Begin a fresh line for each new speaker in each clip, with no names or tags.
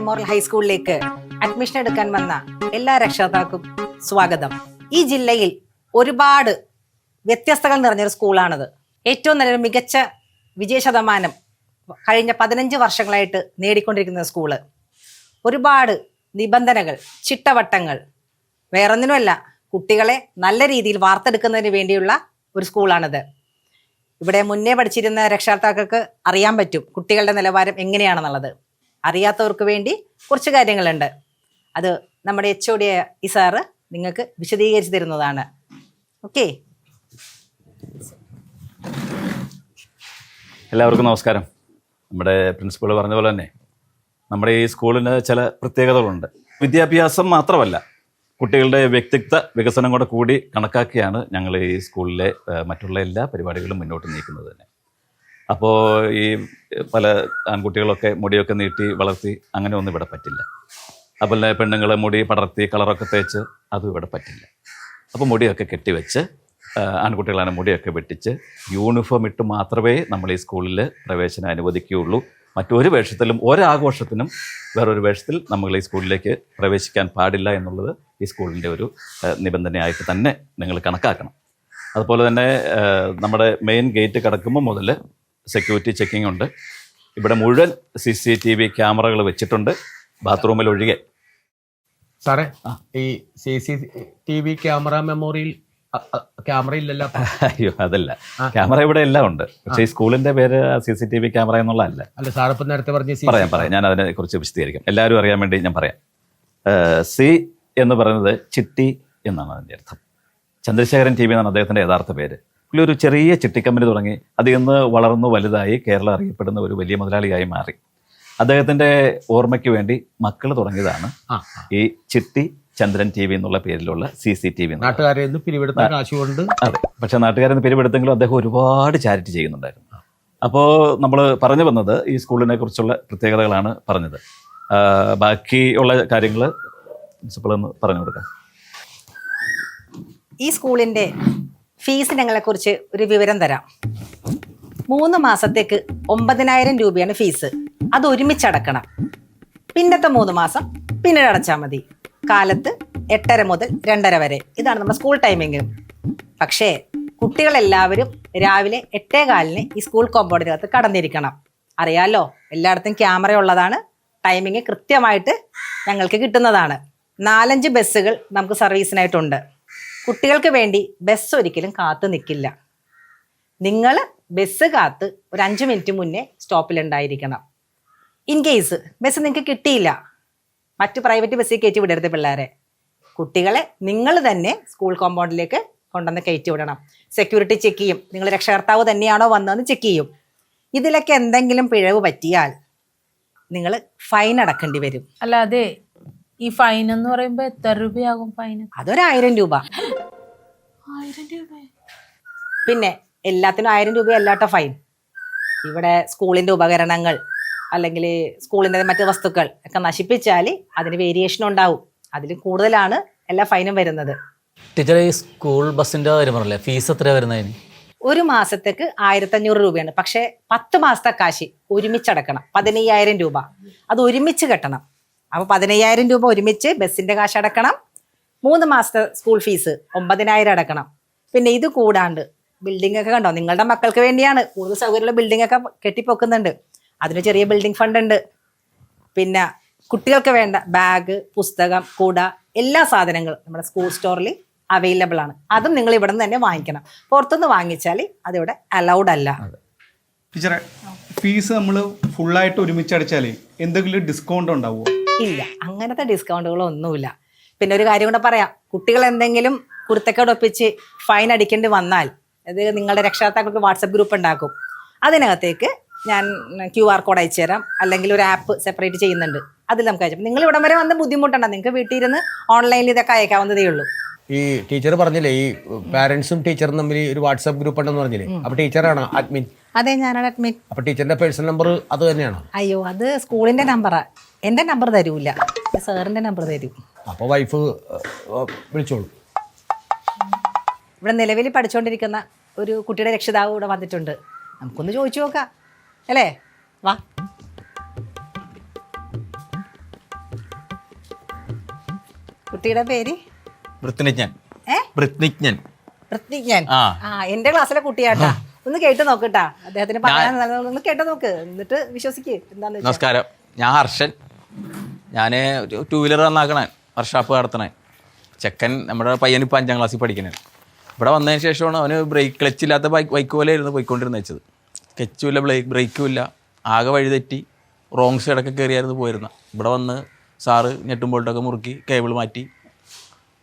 Memorial ഹൈസ്കൂളിലേക്ക് admission എടുക്കാൻ വന്ന എല്ലാ രക്ഷകർത്താക്കൾക്കും സ്വാഗതം. ഈ ജില്ലയിൽ ഒരുപാട് വ്യത്യസ്തകൾ നിറഞ്ഞൊരു സ്കൂളാണിത്. ഏറ്റവും നല്ലൊരു മികച്ച വിജയശതമാനം കഴിഞ്ഞ 15 വർഷങ്ങളായിട്ട് നേടിക്കൊണ്ടിരിക്കുന്ന സ്കൂള്. ഒരുപാട് നിബന്ധനകൾ, ചിട്ടവട്ടങ്ങൾ, വേറൊന്നിനുമല്ല, കുട്ടികളെ നല്ല രീതിയിൽ വാർത്തെടുക്കുന്നതിന് വേണ്ടിയുള്ള ഒരു സ്കൂളാണിത്. ഇവിടെ മുന്നേ പഠിച്ചിരുന്ന രക്ഷകർത്താക്കൾക്ക് അറിയാൻ പറ്റും കുട്ടികളുടെ നിലവാരം എങ്ങനെയാണെന്നുള്ളത്. അറിയാത്തവർക്ക് വേണ്ടി കുറച്ച് കാര്യങ്ങളുണ്ട്. അത് നമ്മുടെ HOD ഈ സാറ് നിങ്ങൾക്ക് വിശദീകരിച്ച് തരുന്നതാണ്. ഓക്കെ,
എല്ലാവർക്കും നമസ്കാരം. നമ്മുടെ പ്രിൻസിപ്പൾ പറഞ്ഞ പോലെ തന്നെ നമ്മുടെ ഈ സ്കൂളിന് ചില പ്രത്യേകതകളുണ്ട്. വിദ്യാഭ്യാസം മാത്രമല്ല, കുട്ടികളുടെ വ്യക്തിത്വ വികസനം കൂടെ കൂടി കണക്കാക്കിയാണ് ഞങ്ങൾ ഈ സ്കൂളിലെ മറ്റുള്ള എല്ലാ പരിപാടികളും മുന്നോട്ട് നീക്കുന്നത് തന്നെ. അപ്പോൾ ഈ പല ആൺകുട്ടികളൊക്കെ മുടിയൊക്കെ നീട്ടി വളർത്തി അങ്ങനെ ഒന്നും ഇവിടെ പറ്റില്ല. അതുപോലെ പെണ്ണുങ്ങളെ മുടി പടർത്തി കളറൊക്കെ തേച്ച് അതും ഇവിടെ പറ്റില്ല. അപ്പോൾ മുടിയൊക്കെ കെട്ടിവെച്ച്, ആൺകുട്ടികളാണ് മുടിയൊക്കെ വെട്ടിച്ച് യൂണിഫോം ഇട്ട് മാത്രമേ നമ്മൾ ഈ സ്കൂളിൽ പ്രവേശനം അനുവദിക്കുകയുള്ളൂ. മറ്റൊരു വേഷത്തിലും ഒരാഘോഷത്തിനും വേറൊരു വേഷത്തിൽ നമ്മൾ ഈ സ്കൂളിലേക്ക് പ്രവേശിക്കാൻ പാടില്ല എന്നുള്ളത് ഈ സ്കൂളിൻ്റെ ഒരു നിബന്ധനയായിട്ട് തന്നെ നിങ്ങൾ കണക്കാക്കണം. അതുപോലെ തന്നെ നമ്മുടെ മെയിൻ ഗേറ്റ് കടക്കുമ്പോൾ മുതൽ സെക്യൂരിറ്റി ചെക്കിംഗ് ഉണ്ട്. ഇവിടെ മുഴുവൻ CCTV ക്യാമറകൾ വെച്ചിട്ടുണ്ട്, ബാത്റൂമിൽ ഒഴികെ.
സാറേ, ഈ CCTV ക്യാമറ മെമ്മോറിയൽ ക്യാമറ ഇല്ലല്ലോ?
അയ്യോ, അതല്ല, ക്യാമറ ഇവിടെ എല്ലാം ഉണ്ട്. പക്ഷേ ഈ സ്കൂളിന്റെ പേര് CCTV ക്യാമറ എന്നുള്ളതല്ല.
അല്ല സാർ ഇപ്പം നേരത്തെ പറഞ്ഞ
പറയാം, ഞാൻ അതിനെ കുറിച്ച് വിശദീകരിക്കാം. എല്ലാവരും അറിയാൻ വേണ്ടി ഞാൻ പറയാം. സി എന്ന് പറയുന്നത് ചിട്ടി എന്നാണ് അതിൻ്റെ അർത്ഥം. ചന്ദ്രശേഖരൻ TV എന്നാണ് അദ്ദേഹത്തിൻ്റെ യഥാർത്ഥ പേര്. പുള്ളി ഒരു ചെറിയ ചിട്ടി കമ്പനി തുടങ്ങി. അതിൽ നിന്ന് വളർന്നു വലുതായി കേരളം അറിയപ്പെടുന്ന ഒരു വലിയ മുതലാളിയായി മാറി. അദ്ദേഹത്തിൻ്റെ ഓർമ്മയ്ക്ക് വേണ്ടി മക്കൾ തുടങ്ങിയതാണ് ഈ ചിട്ടി ചന്ദ്രൻ TV എന്നുള്ള പേരിലുള്ള CCTV.
നാട്ടുകാരെ പിരിവെടുത്ത കാശുകൊണ്ട്.
അതെ, പക്ഷെ നാട്ടുകാരെ പിരിവെടുത്തെങ്കിലും അദ്ദേഹം ഒരുപാട് ചാരിറ്റി ചെയ്യുന്നുണ്ടായിരുന്നു. അപ്പോൾ നമ്മൾ പറഞ്ഞു വന്നത് ഈ സ്കൂളിനെ കുറിച്ചുള്ള പ്രത്യേകതകളാണ് പറഞ്ഞത്. ബാക്കിയുള്ള കാര്യങ്ങൾ പ്രിൻസിപ്പൾ ഒന്ന് പറഞ്ഞു കൊടുക്കാം.
ഈ സ്കൂളിൻ്റെ ഫീസ് ഞങ്ങളെക്കുറിച്ച് ഒരു വിവരം തരാം. 3 മാസത്തേക്ക് 9,000 രൂപയാണ് ഫീസ്. അത് ഒരുമിച്ചടക്കണം. പിന്നത്തെ 3 മാസം പിന്നീട് അടച്ചാൽ മതി. കാലത്ത് 8:30 മുതൽ 2:30 വരെ. ഇതാണ് നമ്മുടെ സ്കൂൾ ടൈമിങ്. പക്ഷേ കുട്ടികളെല്ലാവരും രാവിലെ 8:15 ഈ സ്കൂൾ കോമ്പൗണ്ടിനകത്ത് കടന്നിരിക്കണം. അറിയാലോ, എല്ലായിടത്തും ക്യാമറ ഉള്ളതാണ്. ടൈമിങ് കൃത്യമായിട്ട് ഞങ്ങൾക്ക് കിട്ടുന്നതാണ്. 4-5 ബസ്സുകൾ നമുക്ക് സർവീസിനായിട്ടുണ്ട്. കുട്ടികൾക്ക് വേണ്ടി ബസ് ഒരിക്കലും കാത്തു നിൽക്കില്ല. നിങ്ങൾ ബസ് കാത്ത് ഒരു 5 മിനിറ്റ് മുന്നേ സ്റ്റോപ്പിലുണ്ടായിരിക്കണം. ഇൻ കേസ് ബസ് നിങ്ങൾക്ക് കിട്ടിയില്ല, മറ്റ് പ്രൈവറ്റ് ബസ്സിൽ കയറ്റി വിടരുത് പിള്ളേരെ. കുട്ടികളെ നിങ്ങൾ തന്നെ സ്കൂൾ കോമ്പൗണ്ടിലേക്ക് കൊണ്ടുവന്ന് കയറ്റി വിടണം. സെക്യൂരിറ്റി ചെക്ക് ചെയ്യും, നിങ്ങൾ രക്ഷകർത്താവ് തന്നെയാണോ വന്നതെന്ന് ചെക്ക് ചെയ്യും. ഇതിലൊക്കെ എന്തെങ്കിലും പിഴവ് പറ്റിയാൽ നിങ്ങൾ ഫൈൻ അടക്കേണ്ടി വരും.
അല്ല, അതെ, ഈ ഫൈൻ എന്ന് പറയുമ്പോ എത്ര രൂപയാകും ഫൈൻ?
അതൊരു 1000 രൂപ.
1000 രൂപ?
പിന്നെ എല്ലാത്തിനും 1000 രൂപയല്ലാട്ടോ ഫൈൻ. ഇവിടെ സ്കൂളിന്റെ ഉപകരണങ്ങൾ അല്ലെങ്കിൽ സ്കൂളിൻ്റെ മറ്റു വസ്തുക്കൾ ഒക്കെ നശിപ്പിച്ചാൽ അതിന് വേരിയേഷൻ ഉണ്ടാവും. അതിൽ കൂടുതലാണ് എല്ലാ ഫൈനും വരുന്നത്.
ടീച്ചർ, ഈ സ്കൂൾ ബസ്സിന്റെ കാര്യം പറഞ്ഞല്ലേ, ഫീസ് എത്രയാണ് വരുന്നതിന്?
ഒരു മാസത്തേക്ക് 1500 രൂപയാണ്. പക്ഷേ 10 മാസത്തെ കാശ് ഒരുമിച്ചടക്കണം. 15,000 രൂപ അത് ഒരുമിച്ച് കെട്ടണം. അപ്പോൾ 15,000 രൂപ ഒരുമിച്ച് ബസ്സിന്റെ കാശ് അടക്കണം. 3 മാസത്തെ സ്കൂൾ ഫീസ് 9,000 അടക്കണം. പിന്നെ ഇത് കൂടാണ്ട് ബിൽഡിംഗ് ഒക്കെ കണ്ടോ, നിങ്ങളുടെ മക്കൾക്ക് വേണ്ടിയാണ് കൂടുതൽ സൗകര്യമുള്ള ബിൽഡിംഗ് ഒക്കെ കെട്ടിപ്പൊക്കുന്നുണ്ട്. അതിന് ചെറിയ ബിൽഡിംഗ് ഫണ്ട് ഉണ്ട്. പിന്നെ കുട്ടികൾക്ക് വേണ്ട ബാഗ്, പുസ്തകം, കുട, എല്ലാ സാധനങ്ങളും നമ്മുടെ സ്കൂൾ സ്റ്റോറിൽ അവൈലബിൾ ആണ്. അതും നിങ്ങൾ ഇവിടെ നിന്ന് തന്നെ വാങ്ങിക്കണം. പുറത്തുനിന്ന് വാങ്ങിച്ചാൽ അതിവിടെ അലൗഡ് അല്ല.
ടീച്ചറെ, ഫീസ് നമ്മൾ ഫുള്ളായിട്ട് ഒരുമിച്ചടച്ചാൽ എന്തെങ്കിലും ഡിസ്കൗണ്ട് ഉണ്ടാവുമോ?
ഇല്ല, അങ്ങനത്തെ ഡിസ്കൗണ്ടുകളൊന്നുമില്ല. പിന്നെ ഒരു കാര്യം കൂടെ പറയാം, കുട്ടികൾ എന്തെങ്കിലും കുരുത്തക്കേട് ഒപ്പിച്ച് ഫൈൻ അടിക്കേണ്ടി വന്നാൽ അത് നിങ്ങളുടെ രക്ഷകർത്താക്കൾക്ക് വാട്സപ്പ് ഗ്രൂപ്പ് ഉണ്ടാക്കും. അതിനകത്തേക്ക് ഞാൻ QR കോഡ് അയച്ചു തരാം, അല്ലെങ്കിൽ ഒരു ആപ്പ് സെപ്പറേറ്റ് ചെയ്യുന്നുണ്ട്, അതിൽ നമുക്ക് അയച്ചു. നിങ്ങൾ ഇവിടം വരെ വന്ന് ബുദ്ധിമുട്ടുണ്ടോ? നിങ്ങൾക്ക് വീട്ടിൽ ഇരുന്ന് ഓൺലൈനിൽ ഇതൊക്കെ അയക്കാവുന്നതേ ഉള്ളൂ.
ഈ ടീച്ചർ പറഞ്ഞില്ലേ, ഈ പാരന്റ്സും ടീച്ചറും തമ്മിൽ ഒരു വാട്സാപ്പ് ഗ്രൂപ്പ് ഉണ്ടെന്ന് പറഞ്ഞില്ലേ, അപ്പൊ ടീച്ചറാണോ അഡ്മിൻ?
അതെ, ഞാനാണ് അഡ്മിൻ.
അപ്പൊ ടീച്ചറിന്റെ പേഴ്സണൽ നമ്പർ അത് തന്നെയാണോ?
അയ്യോ, അത് സ്കൂളിന്റെ നമ്പറാ. എന്റെ നമ്പർ തരൂല, സാറിന്റെ നമ്പർ തരൂ.
അപ്പൊ വൈഫ് വിളിച്ചോളൂ.
ഇവിടെ നിലവിൽ പഠിച്ചുകൊണ്ടിരിക്കുന്ന ഒരു കുട്ടിയുടെ രക്ഷിതാവ് ഇവിടെ വന്നിട്ടുണ്ട്. നമുക്കൊന്ന് ചോദിച്ചു നോക്കാം അല്ലേ? വാ. കുട്ടിയുടെ പേര്
വൃത്തിനിജ്ഞൻ
ഏ?
വൃത്തിനിജ്ഞൻ
പ്രത്യേകൻ
ആ.
എന്റെ ക്ലാസ്സിലെ കുട്ടിയാട്ടാ. ഒന്ന് കേട്ട് നോക്കട്ടാ, അദ്ദേഹത്തിന് പറയാൻ ഒന്ന് കേട്ട് നോക്ക്, എന്നിട്ട് വിശ്വസിക്ക് എന്താന്ന് വെച്ചാ.
നമസ്കാരം, ഞാൻ ഹർഷൻ. ഞാൻ ഒരു 2 വീലർ നന്നാക്കണേ, വർക്ക്ഷോപ്പ് നടത്തണേ. ചെക്കൻ നമ്മുടെ പയ്യൻ ഇപ്പോൾ 5ാം ക്ലാസ്സിൽ പഠിക്കണേ. ഇവിടെ വന്നതിന് ശേഷമാണ് അവന് ക്ലച്ച് ഇല്ലാത്ത ബൈക്ക് പോലെ ആയിരുന്നു പോയിക്കൊണ്ടിരുന്ന വെച്ചത്. സ്കെച്ചും ഇല്ല, ബ്രേക്കും ഇല്ല, ആകെ വഴി തെറ്റി റോങ് സൈഡൊക്കെ കയറിയായിരുന്നു പോയിരുന്ന. ഇവിടെ വന്ന് സാറ് ഞെട്ടും ബോൾട്ടൊക്കെ മുറുക്കി കേബിൾ മാറ്റി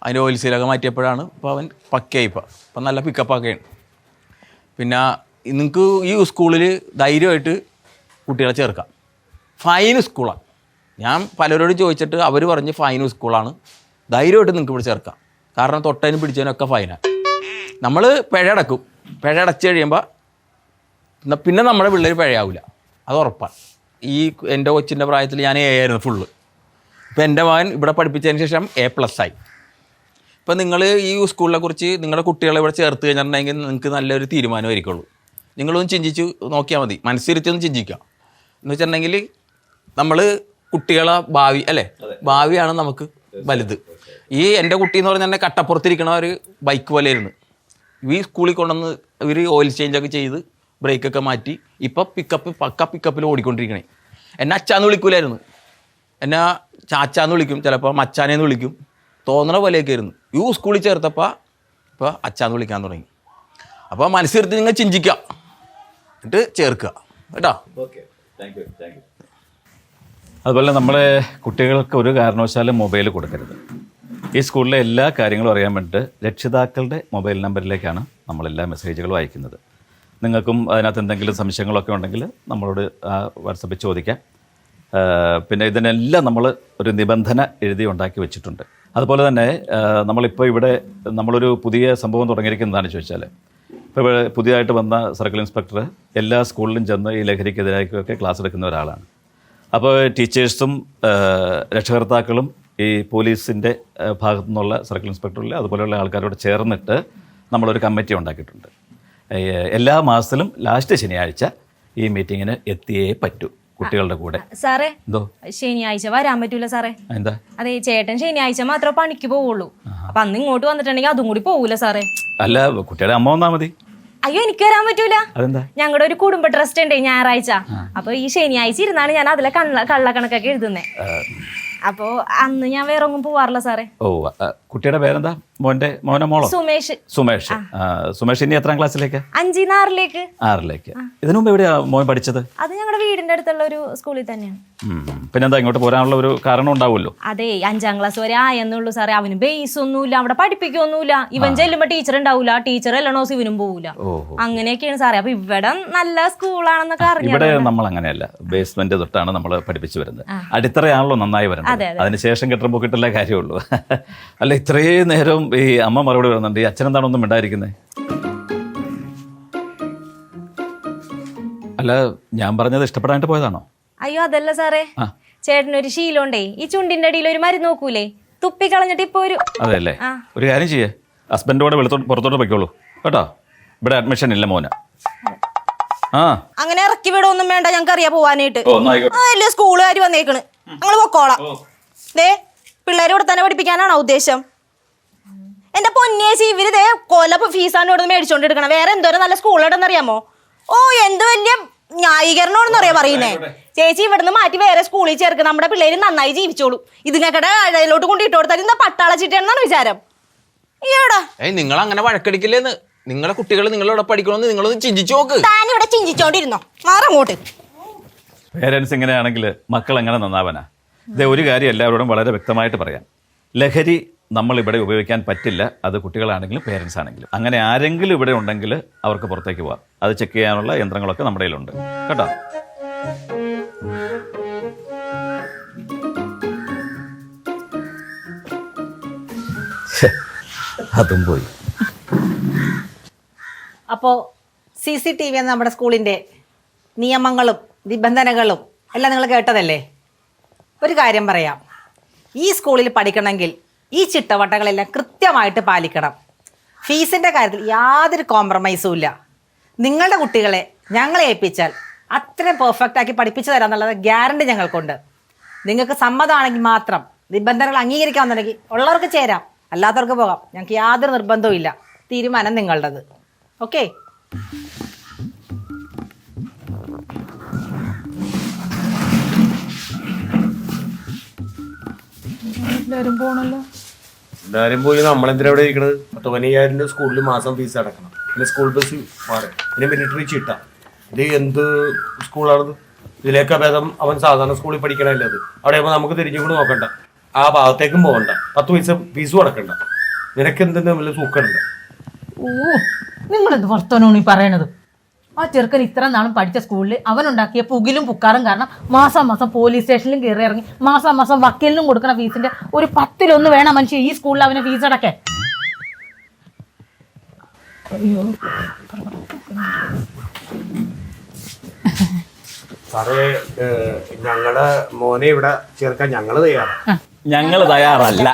അതിൻ്റെ ഓയിൽ സീലൊക്കെ മാറ്റിയപ്പോഴാണ് ഇപ്പോൾ അവൻ പക്കയായിപ്പോൾ ഇപ്പം നല്ല പിക്കപ്പൊക്കെയാണ്. പിന്നെ നിങ്ങൾക്ക് ഈ സ്കൂളിൽ ധൈര്യമായിട്ട് കുട്ടികളെ ചേർക്കാം. ഫൈൻ സ്കൂളാണ്. ഞാൻ പലരോടും ചോദിച്ചിട്ട് അവർ പറഞ്ഞ് ഫൈൻ സ്കൂളാണ്, ധൈര്യമായിട്ട് നിങ്ങൾക്ക് ഇവിടെ ചേർക്കാം. കാരണം തൊട്ടതിനും പിടിച്ചതിനൊക്കെ ഫൈനാണ്. നമ്മൾ പിഴ അടക്കും. പിഴ അടച്ച് കഴിയുമ്പോൾ പിന്നെ നമ്മുടെ പിള്ളേർ പിഴയാവില്ല, അത് ഉറപ്പാണ്. ഈ എൻ്റെ കൊച്ചിൻ്റെ പ്രായത്തിൽ ഞാൻ A ആയിരുന്നു ഫുള്ള്. ഇപ്പോൾ എൻ്റെ മകൻ ഇവിടെ പഠിപ്പിച്ചതിന് ശേഷം A+ ആയി. ഇപ്പം നിങ്ങൾ ഈ സ്കൂളിനെ കുറിച്ച് നിങ്ങളുടെ കുട്ടികളെ ഇവിടെ ചേർത്ത് കഴിഞ്ഞിട്ടുണ്ടെങ്കിൽ നിങ്ങൾക്ക് നല്ലൊരു തീരുമാനമായിരിക്കുള്ളൂ. നിങ്ങളൊന്ന് ചിന്തിച്ച് നോക്കിയാൽ മതി, മനസ്സിരുത്തിയൊന്ന് ചിന്തിക്കുക. എന്ന് വെച്ചിട്ടുണ്ടെങ്കിൽ നമ്മൾ കുട്ടികളെ ഭാവി അല്ലേ, ഭാവിയാണ് നമുക്ക് വലുത്. ഈ എൻ്റെ കുട്ടി എന്ന് പറഞ്ഞാൽ കട്ടപ്പുറത്തിരിക്കണ ഒരു ബൈക്ക് പോലെ ആയിരുന്നു. ഈ സ്കൂളിൽ കൊണ്ടുവന്ന് ഇവർ ഓയിൽ ചേഞ്ചൊക്കെ ചെയ്ത് ബ്രേക്കൊക്കെ മാറ്റി ഇപ്പം പിക്കപ്പിൽ ഓടിക്കൊണ്ടിരിക്കണേ. എന്നെ അച്ചാന്ന് വിളിക്കൂലായിരുന്നു, എന്നെ ചാച്ചാന്ന് വിളിക്കും, ചിലപ്പോൾ മച്ചാനേന്ന് വിളിക്കും, തോന്നണ പോലെയൊക്കെ ആയിരുന്നു. ഈ സ്കൂളിൽ ചേർത്തപ്പോൾ ഇപ്പോൾ അച്ചാന്ന് വിളിക്കാൻ തുടങ്ങി. അപ്പോൾ മനസ്സിരുത്തി നിങ്ങൾ ചിന്തിക്കുക, എന്നിട്ട് ചേർക്കുക കേട്ടോ.
അതുപോലെ നമ്മുടെ കുട്ടികൾക്ക് ഒരു കാരണവശാലും മൊബൈൽ കൊടുക്കരുത്. ഈ സ്കൂളിലെ എല്ലാ കാര്യങ്ങളും അറിയാൻ വേണ്ടിയിട്ട് രക്ഷിതാക്കളുടെ മൊബൈൽ നമ്പറിലേക്കാണ് നമ്മളെല്ലാ മെസ്സേജുകളും അയക്കുന്നത്. നിങ്ങൾക്കും അതിനകത്ത് എന്തെങ്കിലും സംശയങ്ങളൊക്കെ ഉണ്ടെങ്കിൽ നമ്മളോട് വാട്സപ്പിൽ ചോദിക്കാം. പിന്നെ ഇതിനെല്ലാം നമ്മൾ ഒരു നിബന്ധന എഴുതി ഉണ്ടാക്കി വെച്ചിട്ടുണ്ട്. അതുപോലെ തന്നെ നമ്മളിപ്പോൾ ഇവിടെ നമ്മളൊരു പുതിയ സംഭവം തുടങ്ങിയിരിക്കുന്നതാണെന്ന് ചോദിച്ചാൽ, ഇപ്പോൾ പുതിയതായിട്ട് വന്ന സർക്കിൾ ഇൻസ്പെക്ടർ എല്ലാ സ്കൂളിലും ചെന്ന് ഈ ലഹരിക്കെതിരായിട്ടൊക്കെ ക്ലാസ് എടുക്കുന്ന ഒരാളാണ്. അപ്പോൾ ടീച്ചേഴ്സും രക്ഷകർത്താക്കളും ഈ പോലീസിൻ്റെ ഭാഗത്തു നിന്നുള്ള സർക്കിൾ ഇൻസ്പെക്ടറിൽ അതുപോലെയുള്ള ആൾക്കാരോട് ചേർന്നിട്ട് നമ്മളൊരു കമ്മിറ്റി ഉണ്ടാക്കിയിട്ടുണ്ട്. എല്ലാ മാസത്തിലും ലാസ്റ്റ് ശനിയാഴ്ച ഈ മീറ്റിങ്ങിന് എത്തിയേ പറ്റൂ കുട്ടികളുടെ കൂടെ.
സാറേ,
എന്തോ
ശനിയാഴ്ച വരാൻ പറ്റൂല സാറേ.
എന്താ?
അതെ, ചേട്ടൻ ശനിയാഴ്ച മാത്രമേ പണിക്ക് പോവുള്ളൂ. അപ്പൊ അന്ന് ഇങ്ങോട്ട് വന്നിട്ടുണ്ടെങ്കിൽ അതും കൂടി പോവൂല സാറേ.
അല്ല, കുട്ടിയുടെ അമ്മ വന്നാൽ മതി.
അയ്യോ, എനിക്ക് വരാൻ പറ്റൂല.
അതെന്താ?
ഞങ്ങളുടെ ഒരു കുടുംബ ട്രസ്റ്റ് ഉണ്ട് ഞായറാഴ്ച. അപ്പൊ ഈ ശനിയാഴ്ച ഇരുന്നാണ് ഞാൻ അതിലെ കള്ളക്കണക്കൊക്കെ എഴുതുന്നേ. അപ്പൊ അന്ന് ഞാൻ വേറെ ഒന്നും പോവാറില്ല സാറേ.
ഓ, കുട്ടിയുടെ പേരെന്താ? മോനോ മോളോ?
സുമേഷ്.
സുമേഷ്. സുമേഷ് ഇനി എത്രാം ക്ലാസ്സിലേക്ക്?
5-ന്ന് 6ലേക്ക്.
6ലേക്ക്. ഇതിനു മുമ്പ് എവിടെയാ മോൻ പഠിച്ചത്?
അത് ഞങ്ങളുടെ വീടിന്റെ അടുത്തുള്ള ഒരു സ്കൂളിൽ തന്നെയാണ്.
പിന്നെന്താ ഇങ്ങോട്ട് പോരാനുള്ള ഒരു കാരണം ഉണ്ടാവുമല്ലോ?
അതെ, 5ാം ക്ലാസ് വരെ ആയെന്നുള്ളൂ സാറേ. അവന് ബേസ് ഒന്നുമില്ല, അവിടെ പഠിപ്പിക്കൊന്നുമില്ല. ഇവൻ ചെല്ലുമ്പോ ടീച്ചർ ഉണ്ടാവൂല, ടീച്ചർ എല്ലണോസ് ഇവനും പോവൂല. അങ്ങനെയൊക്കെയാണ് സാറേ. അപ്പൊ ഇവിടെ നല്ല സ്കൂളാണെന്നൊക്കെ അറിഞ്ഞു.
ഇവിടെ നമ്മൾ അങ്ങനെയല്ല, ബേസ്മെന്റ് തൊട്ടാണ് നമ്മൾ പഠിപ്പിച്ചു വരുന്നത്. അടിത്തറയാണല്ലോ നന്നായി വരുന്നത്, അതിനുശേഷം കെട്ടുമ്പോൾ കിട്ടില്ല കാര്യമുള്ളൂ. അല്ല, ഇത്രയും നേരം ഈ അമ്മ മറുപടി വരുന്നുണ്ട്, ഈ അച്ഛനെന്താണൊന്നും മിണ്ടായിരിക്കുന്നത്? അല്ല, ഞാൻ പറഞ്ഞത് ഇഷ്ടപ്പെടാനായിട്ട് പോയതാണോ?
അയ്യോ, അതല്ല സാറേ. ചേട്ടനൊരു ശീലമുണ്ടേ, ഈ ചുണ്ടിന്റെ അടിയിൽ ഒരു മരുന്ന് നോക്കൂലേ, തുപ്പി കളഞ്ഞിട്ട് ഇപ്പൊ ഒരു.
അതെല്ലേ, ഒരു കാര്യം ചെയ്യേ, ഹസ്ബൻഡോടെ പുറത്തോട്ട് പൊയ്ക്കോളൂ കേട്ടോ. ഇവിടെ അഡ്മിഷൻ ഇല്ല മോന്.
അങ്ങനെ ഇറക്കി വിടൊന്നും വേണ്ട, ഞങ്ങൾക്ക് അറിയാ പോവാനായിട്ട്. വലിയ സ്കൂളുകാർ വന്നേക്കണ്, ഞങ്ങൾ പൊക്കോളാം. ദേ, പിള്ളേരെ ഇവിടെ തന്നെ പഠിപ്പിക്കാനാണോ ഉദ്ദേശം? എന്റെ പൊന്നേച്ചി, ഇവര് ദേ കൊല ഫീസാണ് ഇവിടെ മേടിച്ചോണ്ടിരിക്കണം. വേറെ എന്തോരം നല്ല സ്കൂളുണ്ടെന്ന് അറിയാമോ? ഓ, എന്ത് വലിയ ന്യായീകരണമാണെന്ന് അറിയാ പറയുന്നേ. ചേച്ചി ഇവിടുന്ന് മാറ്റി വേറെ സ്കൂളിൽ ചേർക്ക്, നമ്മുടെ പിള്ളേര് നന്നായി ജീവിച്ചോളൂ. ഇതിങ്ങക്കടെ അഴയിലോട്ട് കൊണ്ട് ഇട്ട് കൊടുത്താൽ ഇന്ന് പട്ടാള ചിട്ടാണെന്നാണ് വിചാരം. ഈടാ
നിങ്ങൾ അങ്ങനെ വഴക്കടിക്കില്ലേന്ന്. നിങ്ങളെ കുട്ടികൾ നിങ്ങളിവിടെ പഠിക്കണമെന്ന് നിങ്ങളൊന്ന് ചിന്തിച്ചു നോക്ക്.
താനിവിടെ ചിന്തിച്ചോണ്ടിരുന്നോ? മാറങ്ങോട്ട്.
പേരൻസ് ഇങ്ങനെയാണെങ്കിൽ മക്കൾ എങ്ങനെ നന്നാവാനാ? ഇത് ഒരു കാര്യം എല്ലാവരോടും വളരെ വ്യക്തമായിട്ട് പറയാം. ലഹരി നമ്മൾ ഇവിടെ ഉപയോഗിക്കാൻ പറ്റില്ല, അത് കുട്ടികളാണെങ്കിലും പേരൻസ് ആണെങ്കിലും. അങ്ങനെ ആരെങ്കിലും ഇവിടെ ഉണ്ടെങ്കിൽ അവർക്ക് പുറത്തേക്ക് പോവാം. അത് ചെക്ക് ചെയ്യാനുള്ള യന്ത്രങ്ങളൊക്കെ നമ്മുടെ കയ്യിലുണ്ട് കേട്ടോ. അതും പോയി.
അപ്പോൾ CCTV എന്ന നമ്മുടെ സ്കൂളിൻ്റെ നിയമങ്ങളും നിബന്ധനകളും എല്ലാം നിങ്ങൾ കേട്ടതല്ലേ? ഒരു കാര്യം പറയാം, ഈ സ്കൂളിൽ പഠിക്കണമെങ്കിൽ ഈ ചിട്ടവട്ടങ്ങളെല്ലാം കൃത്യമായിട്ട് പാലിക്കണം. ഫീസിൻ്റെ കാര്യത്തിൽ യാതൊരു കോംപ്രമൈസും ഇല്ല. നിങ്ങളുടെ കുട്ടികളെ ഞങ്ങളെ ഏൽപ്പിച്ചാൽ അത്രയും പെർഫെക്റ്റ് ആക്കി പഠിപ്പിച്ചു തരാമെന്നുള്ളത് ഗ്യാരണ്ടി ഞങ്ങൾക്കുണ്ട്. നിങ്ങൾക്ക് സമ്മതമാണെങ്കിൽ മാത്രം നിബന്ധനകൾ അംഗീകരിക്കാമെന്നുണ്ടെങ്കിൽ ഉള്ളവർക്ക് ചേരാം, അല്ലാത്തവർക്ക് പോകാം. ഞങ്ങൾക്ക് യാതൊരു നിർബന്ധവും ഇല്ല. തീരുമാനം നിങ്ങളുടേത്. ഓക്കെ?
എല്ലാരും പോണല്ലോ.
എല്ലാവരും പോയി നമ്മളെന്തിനാ ഇവിടെ ഇരിക്കണത്? 15,000 രൂപ സ്കൂളിൽ മാസം ഫീസ് അടക്കണം, പിന്നെ സ്കൂൾ ബസ് മാറും, പിന്നെ മിലിറ്ററി ചീട്ട. ഇത് എന്ത് സ്കൂളാണത്? ഇതിലേക്കാ ഭേദം അവൻ സാധാരണ സ്കൂളിൽ പഠിക്കണല്ലേ. അത് അവിടെ ആകുമ്പോൾ നമുക്ക് തിരിഞ്ഞുകൂടി നോക്കണ്ട, ആ ഭാഗത്തേക്കും പോകണ്ട, 10 പൈസ ഫീസും അടക്കണ്ട. നിനക്ക് എന്തെങ്കിലും വല്ല സൂക്കടുണ്ട്?
ഓ, നിങ്ങളെന്ത് വർത്തമാനമാണ് ഈ പറയണത്? ആ ചെറുക്കൻ ഇത്ര നാളും പഠിച്ച സ്കൂളിൽ അവനുണ്ടാക്കിയ പുകിലും പുക്കാറും കാരണം മാസം മാസം പോലീസ് സ്റ്റേഷനിലും കയറി ഇറങ്ങി മാസം മാസം വക്കീലിനും കൊടുക്കുന്ന ഫീസിന്റെ ഒരു 10-1 വേണം മനുഷ്യ ഈ സ്കൂളിൽ അവനെ ഫീസ് അടക്കാൻ. അയ്യോ,
സാറേ, ഞങ്ങളുടെ മോനെ ഇവിടെ ചേർക്കാൻ ഞങ്ങള് തയ്യാറാണ്.
ഞങ്ങൾ തയ്യാറല്ല.